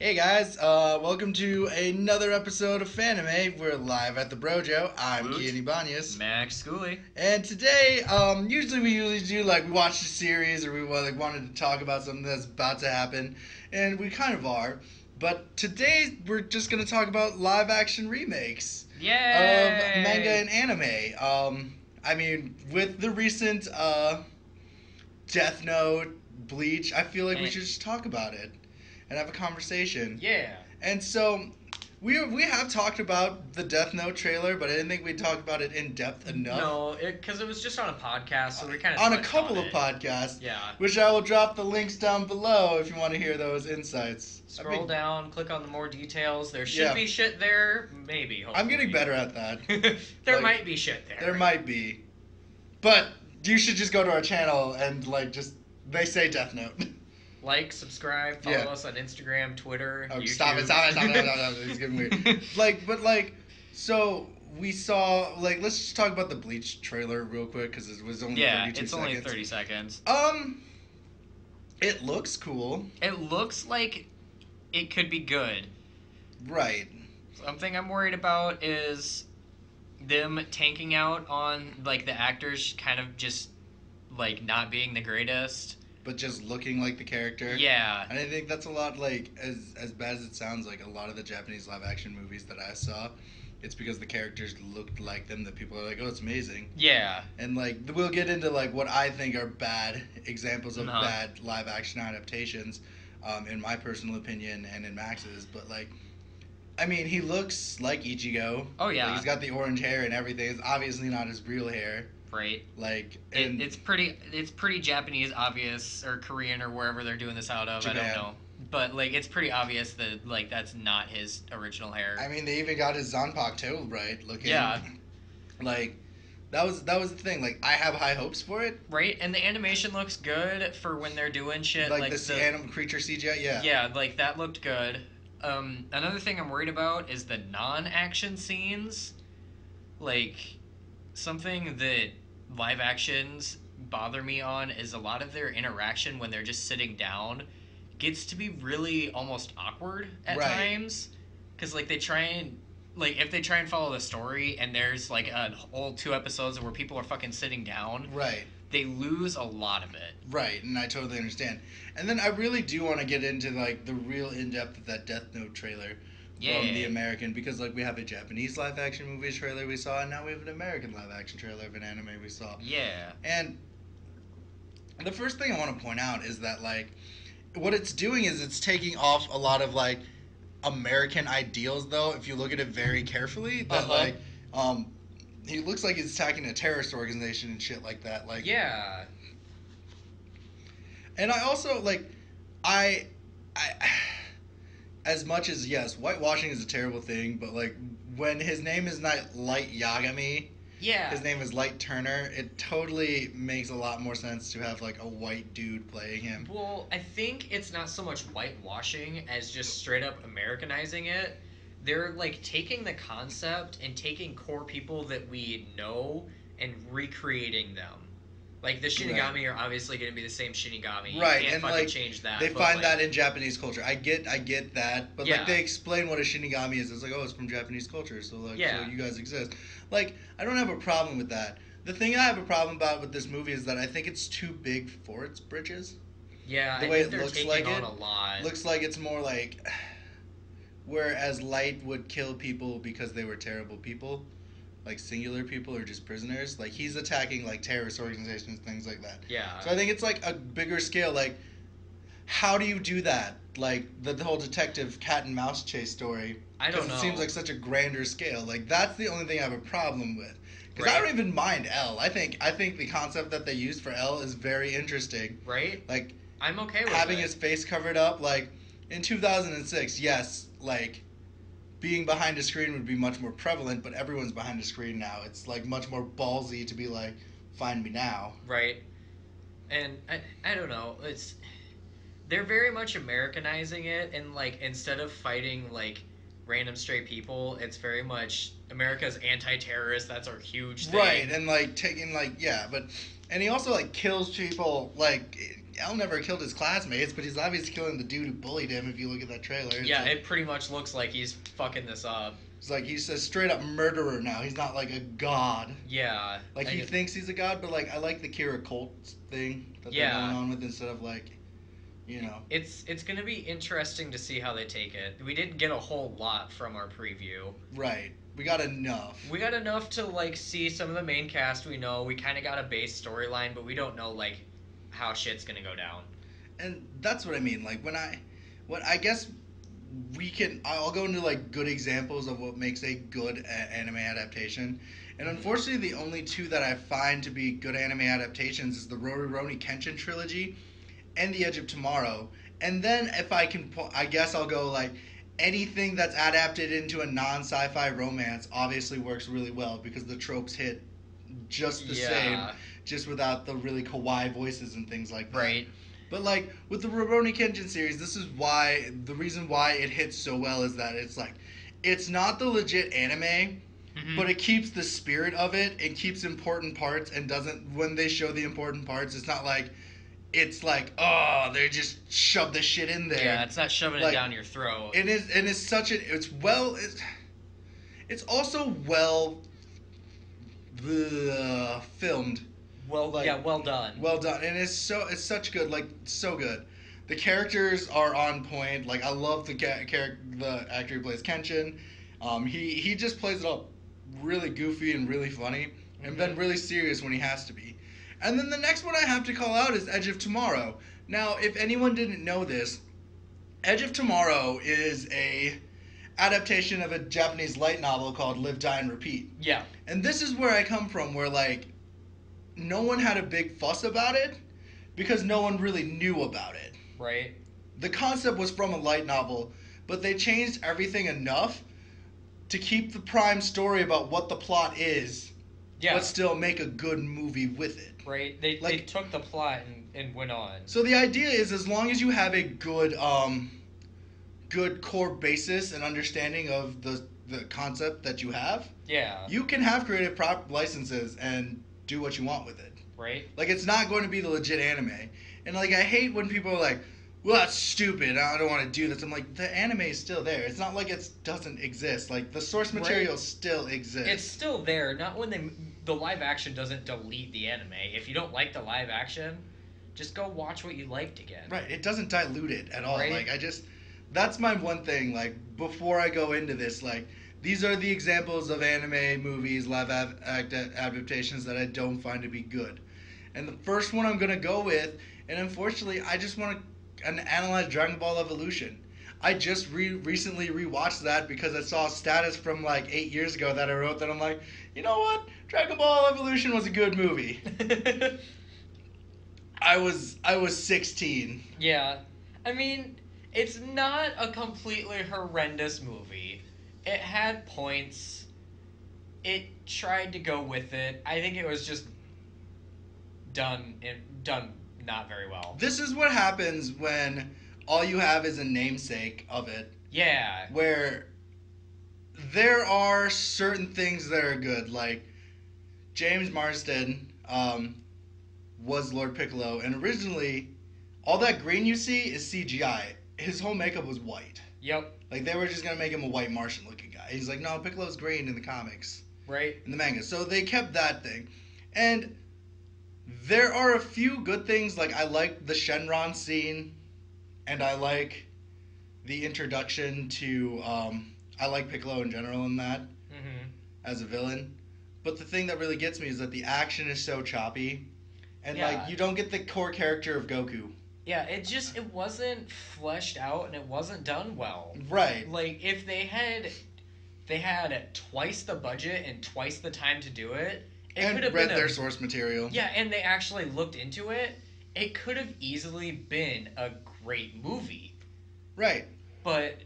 Hey guys, welcome to another episode of Fan-Ime. We're live at the Brojo. I'm Woot. Kien Ibanez. Max Schooley. And today, usually we do like we watched a series or we wanted to talk about something that's about to happen, and we kind of are. But today we're just gonna talk about live action remakes Yay! of manga and anime. I mean, with the recent Death Note, Bleach, I feel like we should just talk about it and have a conversation. Yeah. And so we have talked about the Death Note trailer, but I didn't think we'd talk about it in depth enough. No, because it was just on a podcast, so we kind of on a couple of podcasts. Yeah. Which I will drop the links down below if you want to hear those insights. Scroll down, click on the more details. There should be shit there, maybe. Hopefully. I'm getting better at that. There might be shit there. There might be, but you should just go to our channel and they say Death Note. Like, subscribe, follow us on Instagram, Twitter, YouTube. Stop it. It's getting weird. So we saw, let's just talk about the Bleach trailer real quick, because it was only 32 seconds. Yeah, it's only 30 seconds. It looks cool. It looks like it could be good. Right. Something I'm worried about is them tanking out on, the actors kind of just, not being the greatest. But just looking like the character. Yeah. And I think that's a lot, as bad as it sounds, a lot of the Japanese live-action movies that I saw, it's because the characters looked like them that people are like, oh, it's amazing. Yeah. And, we'll get into, what I think are bad examples of bad live-action adaptations, in my personal opinion and in Max's. But, I mean, he looks like Ichigo. Oh, yeah. He's got the orange hair and everything. It's obviously not his real hair. Right. And it's pretty Japanese obvious, or Korean, or wherever they're doing this out of. Japan. I don't know. But it's pretty obvious that that's not his original hair. I mean, they even got his Zanpakuto right looking. Yeah. That was the thing. I have high hopes for it. Right, and the animation looks good for when they're doing shit the animal creature CGI. Yeah. Yeah, that looked good. Another thing I'm worried about is the non-action scenes. Something that live actions bother me on is a lot of their interaction when they're just sitting down gets to be really almost awkward at times, because they try and if they try and follow the story and there's an whole 2 episodes where people are fucking sitting down, they lose a lot of it. Right, and I totally understand. And then I really do want to get into the real in-depth of that Death Note trailer. From the American, because we have a Japanese live action movie trailer we saw, and now we have an American live action trailer of an anime we saw. Yeah. And the first thing I want to point out is that what it's doing is it's taking off a lot of American ideals, though, if you look at it very carefully. That he looks like he's attacking a terrorist organization and shit like that. Yeah. And I also I as much as, yes, whitewashing is a terrible thing, but, when his name is not Light Yagami, his name is Light Turner, it totally makes a lot more sense to have, a white dude playing him. Well, I think it's not so much whitewashing as just straight up Americanizing it. They're, taking the concept and taking core people that we know and recreating them. The Shinigami are obviously going to be the same Shinigami. Right, you can't and fucking change that. They find that in Japanese culture. I get that, but Yeah. they explain what a Shinigami is. It's it's from Japanese culture, so so you guys exist. I don't have a problem with that. The thing I have a problem about with this movie is that I think it's too big for its britches. Yeah, the I way think it they're looks taking on a lot. Looks like it's more whereas Light would kill people because they were terrible people. Singular people or just prisoners. He's attacking terrorist organizations, things like that. Yeah. So I think it's a bigger scale. How do you do that? The whole detective cat and mouse chase story. I don't know. It seems like such a grander scale. That's the only thing I have a problem with. Because I don't even mind L. I think the concept that they used for L is very interesting. Right. I'm okay with having it. his face covered up. In 2006, yes, being behind a screen would be much more prevalent, but everyone's behind a screen now. It's much more ballsy to be find me now. Right. And I don't know. They're very much Americanizing it, and instead of fighting random stray people, it's very much America's anti-terrorist. That's our huge thing. Right, and taking but and he also kills people L never killed his classmates, but he's obviously killing the dude who bullied him. If you look at that trailer, Yeah, like, it pretty much looks like he's fucking this up. it's like he's a straight up murderer now. He's not like a god. Yeah. Like he thinks he's a god, but like I like the Kira cult thing that they're going on with instead of like, you know. It's gonna be interesting to see how they take it. We didn't get a whole lot from our preview. Right. We got enough. We got enough to like see some of the main cast. We know we kind of got a base storyline, but we don't know like how shit's gonna go down. And that's what I mean. Like what I guess I'll go into like good examples of what makes a good anime adaptation. And unfortunately, the only two that I find to be good anime adaptations is the Rurouni Kenshin trilogy and The Edge of Tomorrow. And then if I can, I guess I'll go like anything that's adapted into a non-sci-fi romance obviously works really well because the tropes hit just the same, just without the really kawaii voices and things like that. Right. But like with the Rurouni Kenshin series, this is why the reason why it hits so well is that it's like it's not the legit anime, but it keeps the spirit of it. It keeps important parts and doesn't when they show the important parts, it's not like it's like, oh, they just shove the shit in there. Yeah, it's not shoving it down your throat. It's such a it's also well filmed. Well done. Well done, and it's such good, like so good. The characters are on point. Like I love the actor who plays Kenshin. He just plays it up really goofy and really funny, and then really serious when he has to be. And then the next one I have to call out is Edge of Tomorrow. Now, if anyone didn't know this, Edge of Tomorrow is a adaptation of a Japanese light novel called Live, Die, and Repeat. Yeah. And this is where I come from, where like no one had a big fuss about it because no one really knew about it. Right. The concept was from a light novel, but they changed everything enough to keep the prime story about what the plot is, but still make a good movie with it. Right. They took the plot and went on. So the idea is as long as you have a good good core basis and understanding of the concept that you have, you can have creative licenses and do what you want with it. Right. Like it's not going to be the legit anime. And like I hate when people are like, well, that's stupid, I don't want to do this. I'm like, the anime is still there. It's not like it doesn't exist. Like the source material still exists. It's still there. Not when the live action doesn't delete the anime. If you don't like the live action, just go watch what you liked again. Right. It doesn't dilute it at all. Right? Like that's my one thing. Like before I go into this, like these are the examples of anime, movies, live adaptations that I don't find to be good. And the first one I'm gonna go with, and unfortunately, I just want to analyze Dragon Ball Evolution. I just recently rewatched that because I saw a status from like 8 years ago that I wrote that I'm like, you know what? Dragon Ball Evolution was a good movie. I was 16. Yeah. I mean, it's not a completely horrendous movie. It had points. It tried to go with it. I think it was just done not very well. This is what happens when all you have is a namesake of it. Yeah. Where there are certain things that are good, like James Marsden was Lord Piccolo, and originally all that green you see is CGI. His whole makeup was white. Yep. Like they were just gonna make him a white Martian looking guy. He's like, no, Piccolo's green in the comics. Right. In the manga. So they kept that thing. And there are a few good things, like I like the Shenron scene, and I like the introduction to, I like Piccolo in general in that, as a villain. But the thing that really gets me is that the action is so choppy, and like you don't get the core character of Goku. Yeah, it wasn't fleshed out, and it wasn't done well. Right. Like, if they had twice the budget and twice the time to do it, and could have read been their source material. Yeah, and they actually looked into it. It could have easily been a great movie. Right. But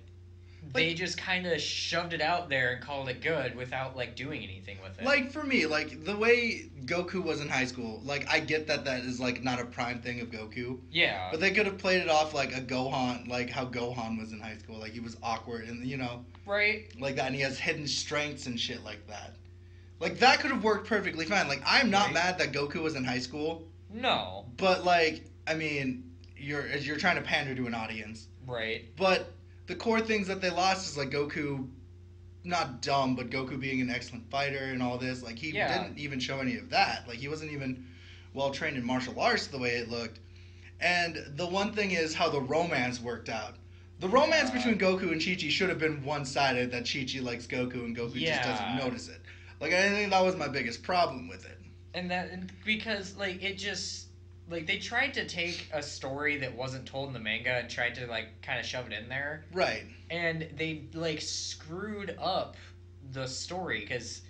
they just kind of shoved it out there and called it good without, like, doing anything with it. Like, for me, like, the way Goku was in high school, like, I get that is, like, not a prime thing of Goku. Yeah. But they could have played it off like a Gohan, like how Gohan was in high school. Like, he was awkward and, you know. Right. Like that, and he has hidden strengths and shit like that. Like, that could have worked perfectly fine. Like, I'm not mad that Goku was in high school. No. But, like, I mean, you're trying to pander to an audience, Right. but the core things that they lost is like Goku, not dumb, but Goku being an excellent fighter and all this. Like he didn't even show any of that. Like he wasn't even well trained in martial arts the way it looked. And the one thing is how the romance worked out. The romance between Goku and Chi-Chi should have been one-sided, that Chi-Chi likes Goku and Goku just doesn't notice it. Like, I think that was my biggest problem with it. And because, like, it just, like, they tried to take a story that wasn't told in the manga and tried to, like, kind of shove it in there. Right. And they, like, screwed up the story because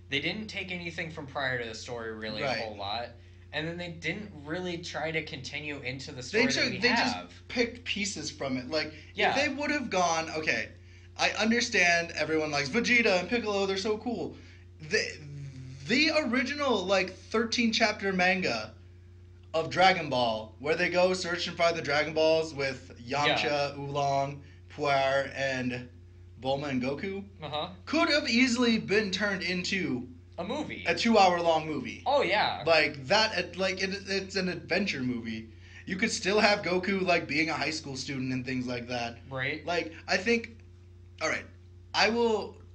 they didn't take anything from prior to the story really a whole lot. And then they didn't really try to continue into the story They just picked pieces from it. Like, if they would have gone, okay, I understand everyone likes Vegeta and Piccolo, they're so cool. The original, like, 13-chapter manga of Dragon Ball, where they go search and find the Dragon Balls with Yamcha, Oolong, Puar, and Bulma and Goku, could have easily been turned into a movie. A 2-hour-long movie. Oh, yeah. Like, that, like, it's an adventure movie. You could still have Goku, like, being a high school student and things like that. Right. Like, I think, alright,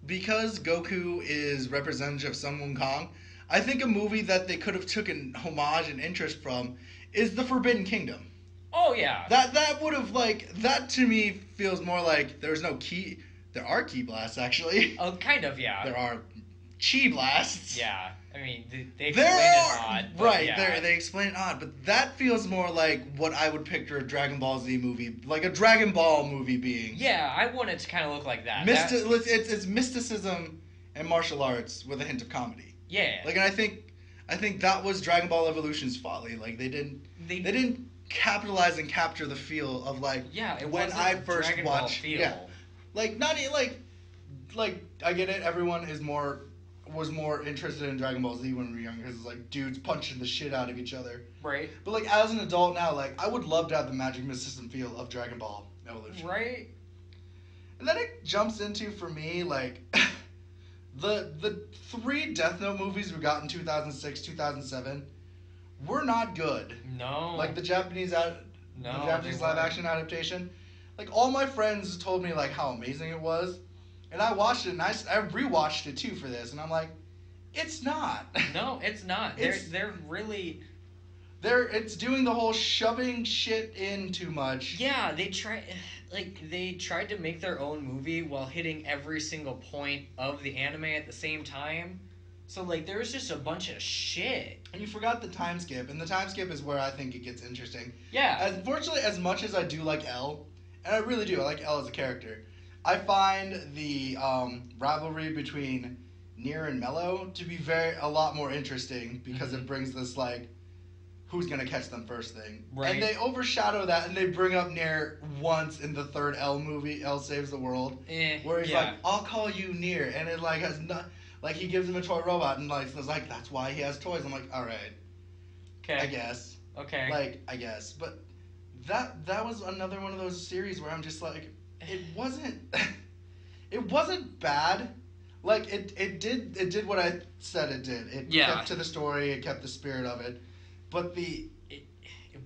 because Goku is representative of Sun Wukong, I think a movie that they could have taken homage and interest from is The Forbidden Kingdom. Oh, yeah. That would have, like, that to me feels more like there are ki blasts, actually. Oh, kind of, yeah. There are chi blasts. Yeah, I mean, they explain it odd. Right, they explain it odd, but that feels more like what I would picture a Dragon Ball Z movie, like a Dragon Ball movie being. Yeah, I want it to kind of look like that. It's mysticism and martial arts with a hint of comedy. Yeah. Like, and I think that was Dragon Ball Evolution's folly. Like, they didn't capitalize and capture the feel of, like, when I first Dragon watched. Ball feel. Yeah. Like, not like I get it. Everyone was more interested in Dragon Ball Z when we were younger because it's like dudes punching the shit out of each other. Right. But like as an adult now, like I would love to have the magic mysticism feel of Dragon Ball Evolution. Right. And then it jumps into, for me, like the 3 Death Note movies we got in 2006, 2007 were not good. No. Like the Japanese live action adaptation. Like all my friends told me like how amazing it was. And I watched it, and I rewatched it too for this, and I'm like, it's not. No, it's not. They're really. It's doing the whole shoving shit in too much. Yeah, they tried to make their own movie while hitting every single point of the anime at the same time. So like there was just a bunch of shit. And you forgot the time skip, and the time skip is where I think it gets interesting. Yeah. Unfortunately, as much as I do like L, and I really do, I like L as a character, I find the rivalry between Nier and Mello to be a lot more interesting because it brings this like who's gonna catch them first thing. Right. And they overshadow that, and they bring up Nier once in the 3rd L movie, L Saves the World, where he's like, "I'll call you Nier," and it like has not like he gives him a toy robot, and like it's like that's why he has toys. I'm like, all right, okay, I guess, okay, like I guess, but that was another one of those series where I'm just like. It wasn't bad. Like it did what I said it did. It kept to the story, it kept the spirit of it. But it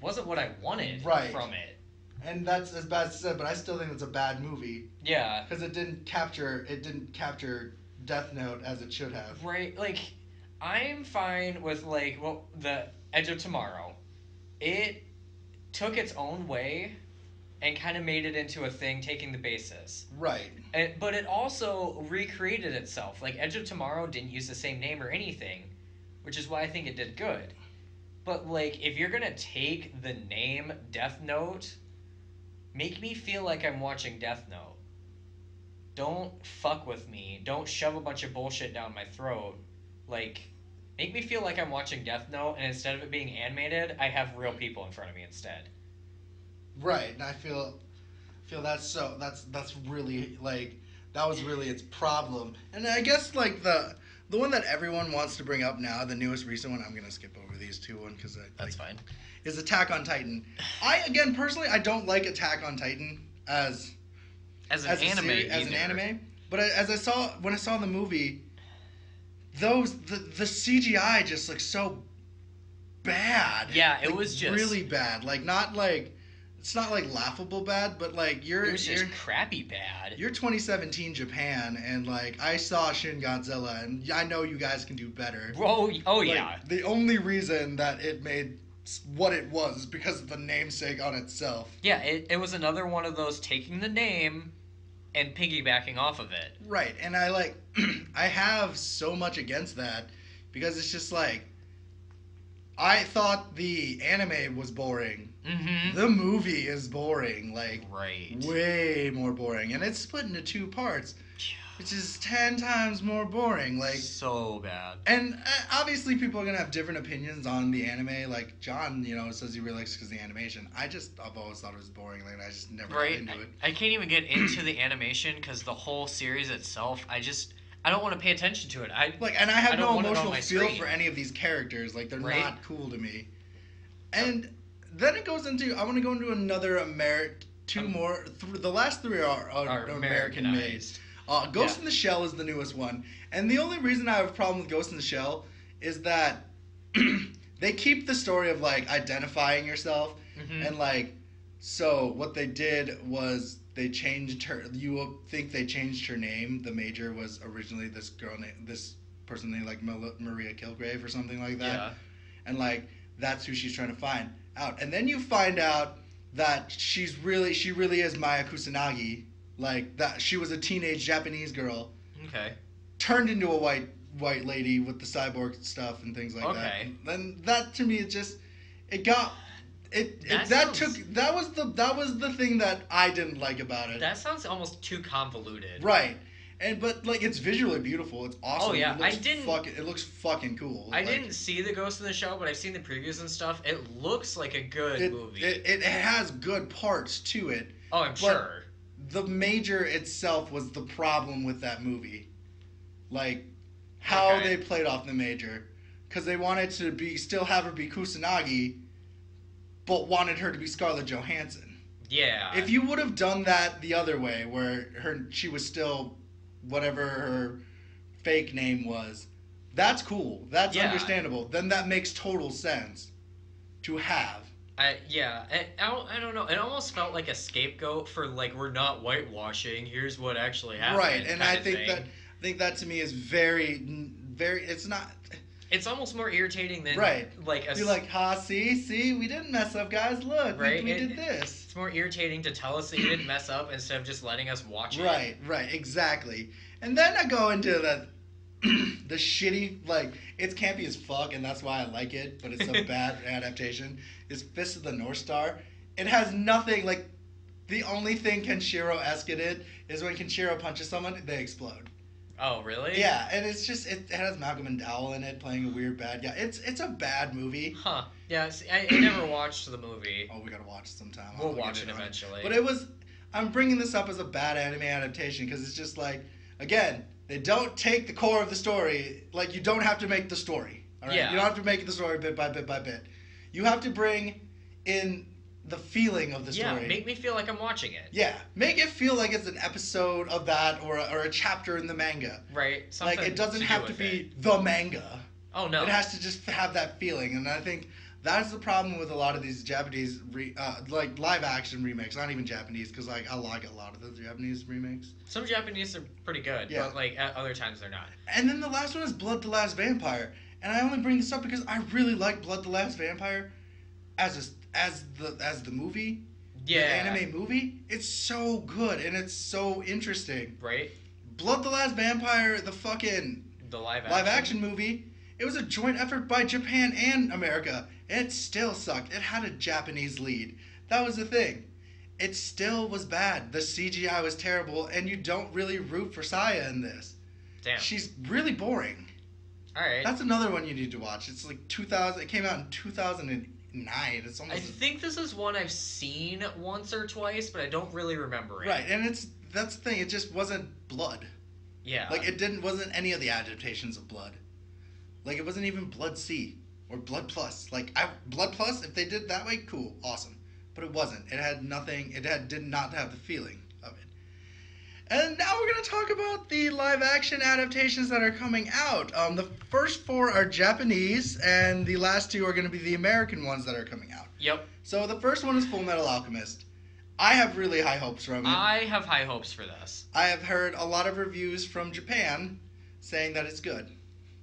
wasn't what I wanted from it. And that's as bad as I said, but I still think it's a bad movie. Yeah. Because it didn't capture Death Note as it should have. Right. Like I'm fine with the Edge of Tomorrow. It took its own way and kind of made it into a thing, taking the basis. Right. But it also recreated itself. Like, Edge of Tomorrow didn't use the same name or anything, which is why I think it did good. But, like, if you're gonna take the name Death Note, make me feel like I'm watching Death Note. Don't fuck with me. Don't shove a bunch of bullshit down my throat. Like, make me feel like I'm watching Death Note, and instead of it being animated, I have real people in front of me instead. Right, and I feel that's really like that was really its problem. And I guess like the one that everyone wants to bring up now, the newest recent one, I'm gonna skip over these two because that's fine. Is Attack on Titan. I personally I don't like Attack on Titan as an anime, but when I saw the movie, the CGI just looks so bad. Yeah, it was just really bad. Like not like it's not like laughable bad, but like it was just crappy bad. You're 2017 Japan, and like I saw Shin Godzilla, and I know you guys can do better. Oh like, yeah. The only reason that it made what it was because of the namesake on itself. Yeah, it was another one of those taking the name and piggybacking off of it. Right, and I like I have so much against that because it's just like I thought the anime was boring. Mm-hmm. The movie is boring, like right. way more boring, and it's split into 2 parts, which is 10 times more boring. Like so bad. And obviously, people are gonna have different opinions on the anime. Like John, says he really likes because the animation. I've always thought it was boring. Like I just never got into it. I can't even get into the animation because the whole series itself, I don't want to pay attention to it. And I have no emotional feel screen. for any of these characters. Like they're right? not cool to me. And then it goes into I want to go into another the last 3 are American made. Ghost in the Shell is the newest one, and the only reason I have a problem with Ghost in the Shell is that they keep the story of like identifying yourself, and like so what they did was they changed her. You will think they changed her name. The major was originally this person named like Maria Kilgrave or something like that, yeah. And like that's who she's trying to find out, and then you find out that she really is Maya Kusanagi. Like that, she was a teenage Japanese girl. Okay. Turned into a white lady with the cyborg stuff and things like that. Okay. Then that to me, that was the thing that I didn't like about it. That sounds almost too convoluted. Right. But like it's visually beautiful. It's awesome. Oh yeah, it looks fucking cool. I didn't see the Ghost in the Shell, but I've seen the previews and stuff. It looks like a good movie. It has good parts to it. Oh, I'm sure. The major itself was the problem with that movie. Like, how they played off the major. Because they wanted to still have her be Kusanagi, but wanted her to be Scarlett Johansson. Yeah. If you would have done that the other way, where she was still whatever her fake name was, that's cool. That's understandable. Then that makes total sense to have. I don't know. It almost felt like a scapegoat for like we're not whitewashing. Here's what actually happened. Right, and I think that to me is very, very. It's not. It's almost more irritating than like a. You're like, see, we didn't mess up, guys. Look, we did this. It's more irritating to tell us that you didn't mess up instead of just letting us watch it. Right, exactly. And then I go into the shitty, like, it's campy as fuck, and that's why I like it, but it's a bad adaptation, is Fist of the North Star. It has nothing, like, the only thing Kenshiro-esque in it is when Kenshiro punches someone, they explode. Oh, really? Yeah, and it's just, it has Malcolm McDowell in it playing a weird bad guy. It's a bad movie. Huh. Yeah, see, I never watched the movie. Oh, we gotta watch it sometime. We'll watch it eventually. But I'm bringing this up as a bad anime adaptation, because it's just like, again, they don't take the core of the story. Like, you don't have to make the story. All right? Yeah. You don't have to make the story bit by bit by bit. You have to bring in the feeling of the story. Yeah, make me feel like I'm watching it. Yeah. Make it feel like it's an episode of that or a chapter in the manga. Right. Like, it doesn't have to be the manga. Oh, no. It has to just have that feeling. And I think that's the problem with a lot of these Japanese, like, live-action remakes. Not even Japanese, because, like, I like a lot of the Japanese remakes. Some Japanese are pretty good, but, like, at other times they're not. And then the last one is Blood the Last Vampire. And I only bring this up because I really like Blood the Last Vampire as the movie. Yeah. The anime movie. It's so good, and it's so interesting. Right? Blood the Last Vampire, the live-action movie, it was a joint effort by Japan and America. It still sucked. It had a Japanese lead. That was the thing. It still was bad. The CGI was terrible, and you don't really root for Saya in this. Damn. She's really boring. All right. That's another one you need to watch. It's like 2000. It came out in 2009. It's almost. I think this is one I've seen once or twice, but I don't really remember it. Right, and that's the thing. It just wasn't Blood. Yeah. Like wasn't any of the adaptations of Blood. Like it wasn't even Blood C or Blood Plus. Like Blood Plus, if they did that way, cool, awesome. But it wasn't. It had nothing. Did not have the feeling of it. And now we're going to talk about the live-action adaptations that are coming out. The first 4 are Japanese, and the last 2 are going to be the American ones that are coming out. Yep. So the first one is Full Metal Alchemist. I have really high hopes from it. I have high hopes for this. I have heard a lot of reviews from Japan saying that it's good.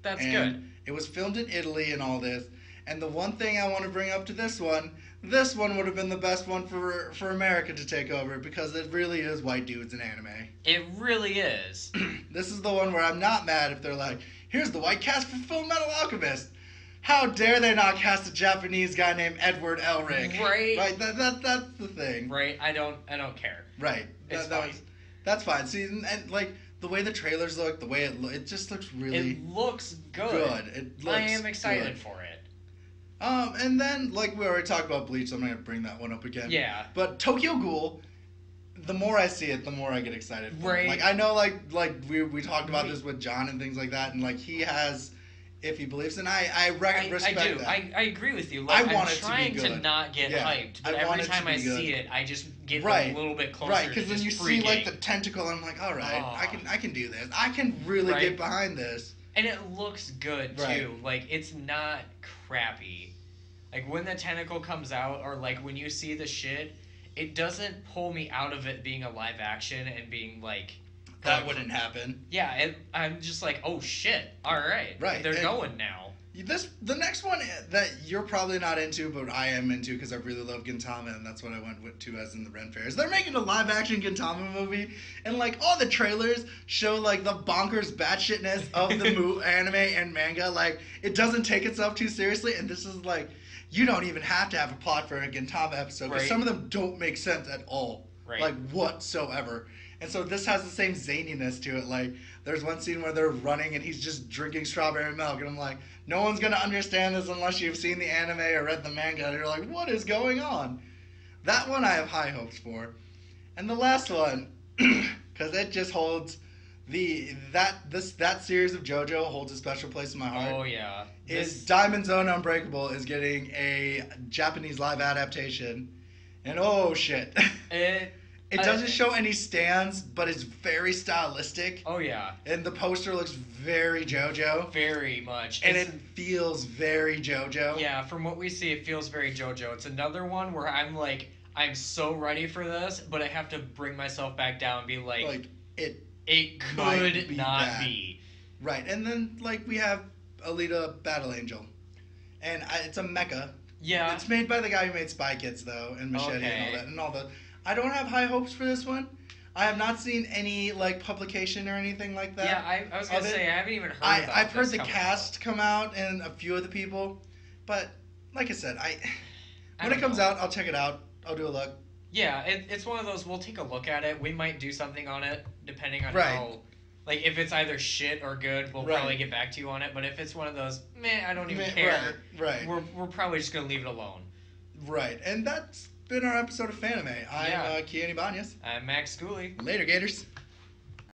That's and good. It was filmed in Italy and all this. And the one thing I want to bring up to this one would have been the best one for America to take over, because it really is white dudes in anime. It really is. This is the one where I'm not mad if they're like, here's the white cast for Full Metal Alchemist. How dare they not cast a Japanese guy named Edward Elric? Right. Right. That's the thing. Right. I don't care. Right. It's fine. That's fine. See, and like the way the trailers look, the way it just looks really. It looks good. It looks I am excited good. for it. And then like we already talked about Bleach, so I'm not gonna bring that one up again. Yeah. But Tokyo Ghoul. The more I see it, the more I get excited for it. Right. Like I know, like we talked about this with John and things like that, and like he has, if he believes in, I respect I do. that. I agree with you. Like, I want I'm it to be trying to good. not get hyped, but I want every it to time I be good. see it, I just get Right. a little bit closer. Right, because because then you see like the tentacle, and I'm like, all right, I can do this. I can really Right. get behind this. And it looks good too. Right. Like it's not crappy. Like when the tentacle comes out, or like when you see the shit, it doesn't pull me out of it being a live action and being like. That wouldn't happen. Yeah, I'm just like, oh shit! All right, Right, they're and- going now. The next one that you're probably not into, but I am into because I really love Gintama, and that's what I went to as in the Ren Fairs. They're making a live action Gintama movie, and like all the trailers show like the bonkers batshitness of the anime and manga. Like it doesn't take itself too seriously, and this is like you don't even have to have a plot for a Gintama episode because Right. some of them don't make sense at all, Right. like whatsoever. And so this has the same zaniness to it. Like, there's one scene where they're running and he's just drinking strawberry milk. And I'm like, no one's going to understand this unless you've seen the anime or read the manga. And you're like, what is going on? That one I have high hopes for. And the last one, because it just holds that series of JoJo holds a special place in my heart. Oh yeah. Is Diamond Zone Unbreakable is getting a Japanese live adaptation. And oh shit. It doesn't show any stands, but it's very stylistic. Oh yeah. And the poster looks very JoJo. Very much. And it feels very JoJo. Yeah, from what we see, it feels very JoJo. It's another one where I'm like, I'm so ready for this, but I have to bring myself back down and be like it could be not bad. be. Right, and then like we have Alita Battle Angel, and it's a mecha. Yeah. It's made by the guy who made Spy Kids though, and Machete and all that, I don't have high hopes for this one. I have not seen any like publication or anything like that. Yeah, I was gonna say I haven't even heard. I've heard the coming cast come out and a few of the people, but like I said, when it comes know. out, I'll check it out. I'll do a look. Yeah, it's one of those. We'll take a look at it. We might do something on it depending on Right. how. Like if it's either shit or good, we'll Right. probably get back to you on it. But if it's one of those, I don't even Meh, care. right. We're probably just gonna leave it alone. Right, and that's been our episode of Fan-Ime. I'm Yeah. Kien Ibanez. I'm Max Schooley. Later, Gators.